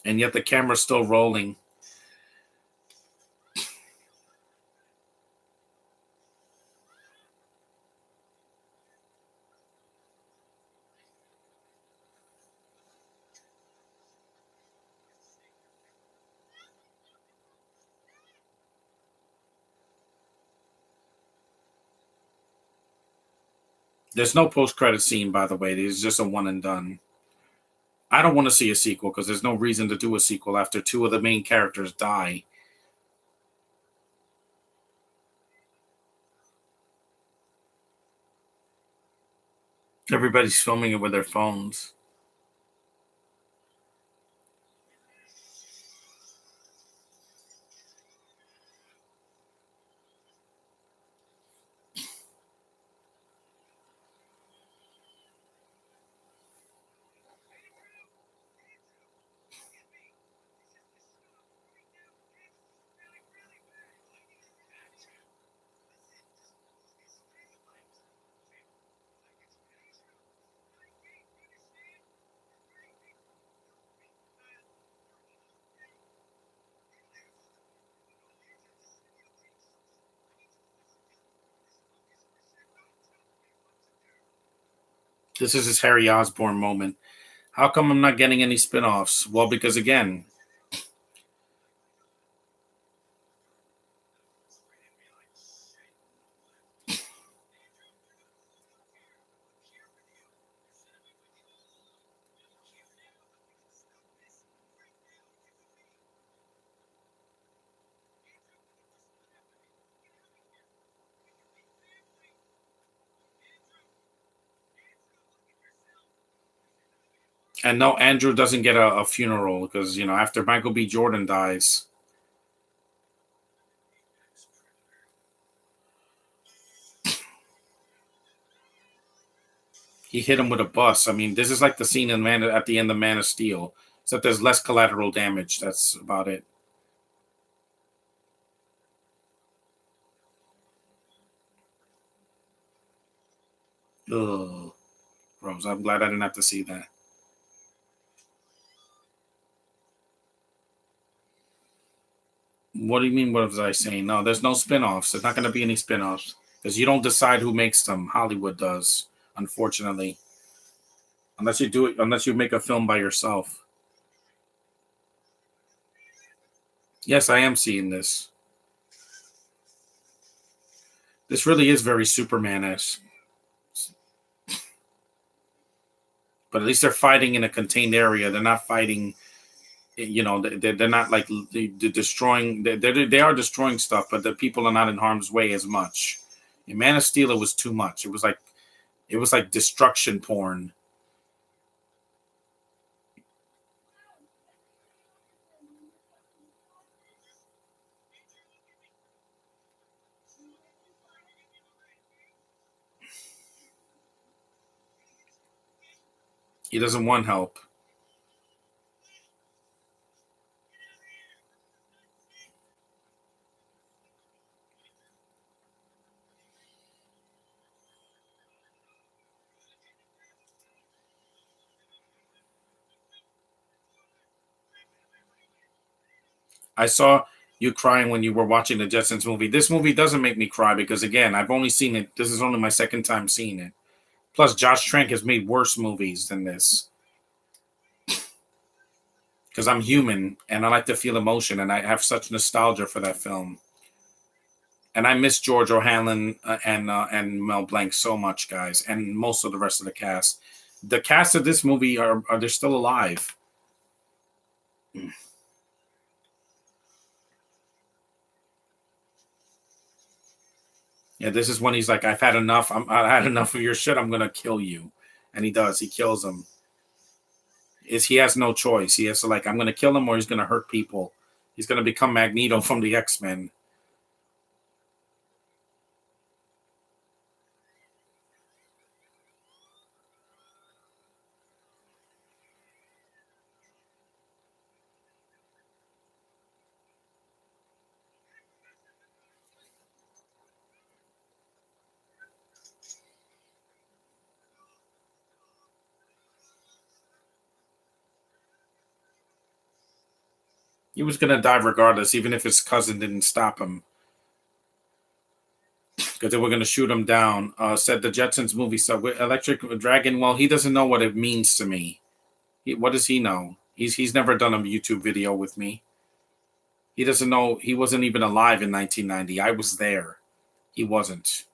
And yet the camera's still rolling. There's no post-credit scene, by the way. It's just a one and done. I don't want to see a sequel because there's no reason to do a sequel after two of the main characters die. Everybody's filming it with their phones. This is his Harry Osborn moment. How come I'm not getting any spin-offs? Well, because again, and no, Andrew doesn't get a funeral because after Michael B. Jordan dies, he hit him with a bus. I mean, this is like the scene in Man at the end of Man of Steel, except there's less collateral damage. That's about it. Ugh, Rose. I'm glad I didn't have to see that. What do you mean? What was I saying? No, there's no spin-offs. There's not going to be any spin-offs because you don't decide who makes them. Hollywood does, unfortunately. Unless you do it, unless you make a film by yourself. Yes, I am seeing this. This really is very Superman-esque. But at least they're fighting in a contained area. They're not fighting. They're not like they're destroying. They are destroying stuff, but the people are not in harm's way as much. In Man of Steel, it was too much. It was like destruction porn. He doesn't want help. I saw you crying when you were watching the Jetsons movie. This movie doesn't make me cry because, again, I've only seen it. This is only my second time seeing it. Plus, Josh Trank has made worse movies than this because I'm human and I like to feel emotion, and I have such nostalgia for that film. And I miss George O'Hanlon and Mel Blanc so much, guys, and most of the rest of the cast. The cast of this movie are they're still alive. Yeah, this is when he's like, "I've had enough. I had enough of your shit. I'm gonna kill you," and he does. He kills him. Is he has no choice. He has to I'm gonna kill him or he's gonna hurt people. He's gonna become Magneto from the X-Men. He was gonna die regardless, even if his cousin didn't stop him, because they were gonna shoot him down. Said the Jetsons movie star Electric Dragon. Well, he doesn't know what it means to me. What does he know? He's never done a YouTube video with me. He doesn't know. He wasn't even alive in 1990. I was there. He wasn't.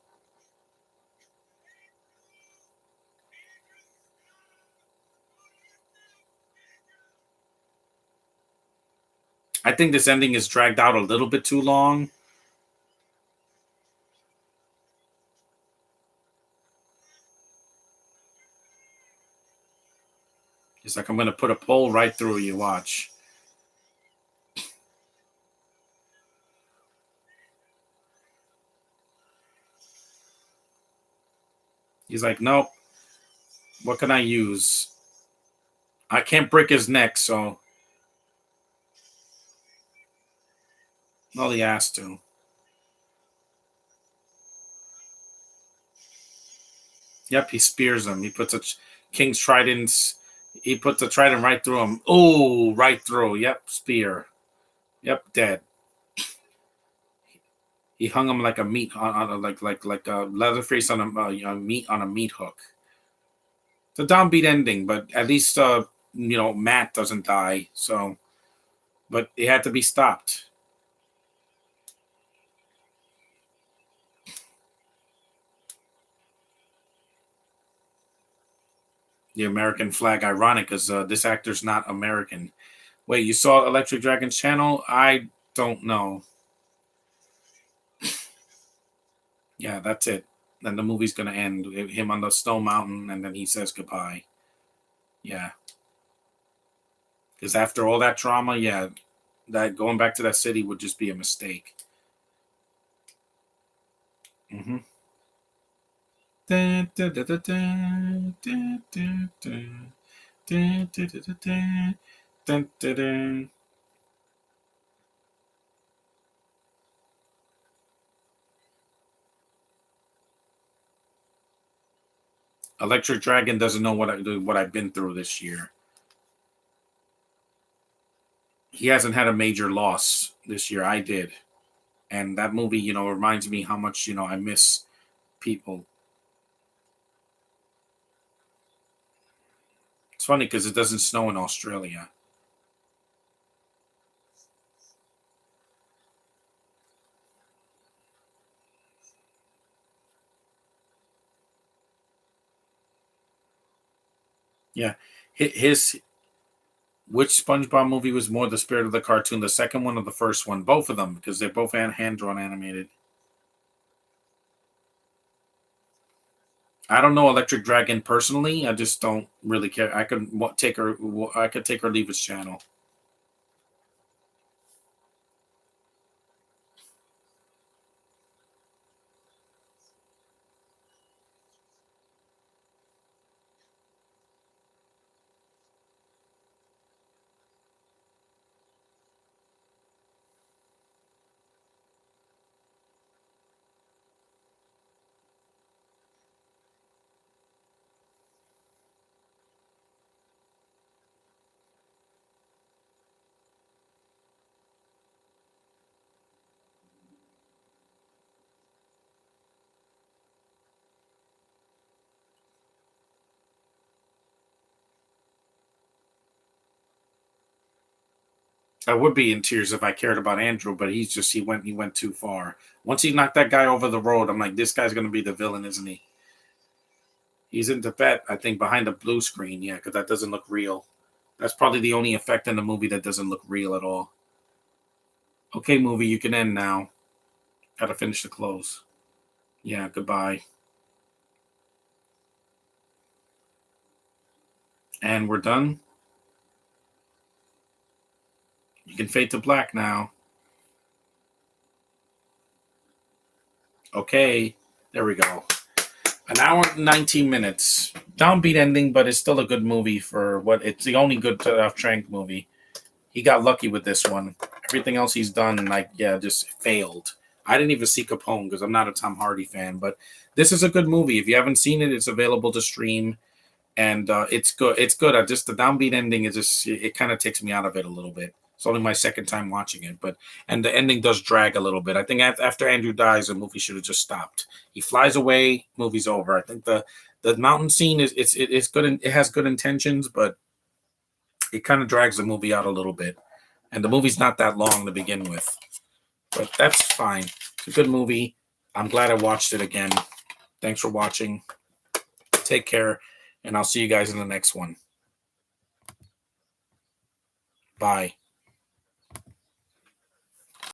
I think this ending is dragged out a little bit too long. He's like, I'm going to put a pole right through you. Watch. He's like, nope. What can I use? I can't break his neck, so. Well, he has to. Yep, he spears him. He puts a King's Trident. He puts the trident right through him. Oh, right through. Yep, spear. Yep, dead. He hung him like a meat on a, like a Leatherface on a meat on a meat hook. It's a downbeat ending, but at least Matt doesn't die. So, but it had to be stopped. The American flag. Ironic, because this actor's not American. Wait, you saw Electric Dragon's channel? I don't know. Yeah, that's it. Then the movie's gonna end. Him on the snow mountain, and then he says goodbye. Yeah, because after all that trauma, yeah, that going back to that city would just be a mistake. Mm-hmm. Electric Dragon doesn't know what I've been through this year. He hasn't had a major loss this year. I did, and that movie, reminds me how much I miss people. It's funny because it doesn't snow in Australia. Yeah, his which SpongeBob movie was more the spirit of the cartoon, the second one or the first one? Both of them, because they're both hand drawn animated. I don't know Electric Dragon personally. I just don't really care. I could take her. I could take or leave his channel. I would be in tears if I cared about Andrew, but he went too far. Once he knocked that guy over the road, I'm like, this guy's gonna be the villain, isn't he? He's in Tibet, I think, behind the blue screen. Yeah, because that doesn't look real. That's probably the only effect in the movie that doesn't look real at all. Okay, movie, you can end now. Gotta finish the close. Yeah, goodbye. And we're done. You can fade to black now. Okay, there we go. An hour and 19 minutes. Downbeat ending, but it's still a good movie for what it's the only good Trank movie. He got lucky with this one. Everything else he's done, just failed. I didn't even see Capone because I'm not a Tom Hardy fan, but this is a good movie. If you haven't seen it, it's available to stream, and it's good. It's good. Just the downbeat ending is just it kind of takes me out of it a little bit. It's only my second time watching it, and the ending does drag a little bit. I think after Andrew dies, the movie should have just stopped. He flies away, movie's over. I think the mountain scene it's good. It has good intentions, but it kind of drags the movie out a little bit. And the movie's not that long to begin with, but that's fine. It's a good movie. I'm glad I watched it again. Thanks for watching. Take care, and I'll see you guys in the next one. Bye.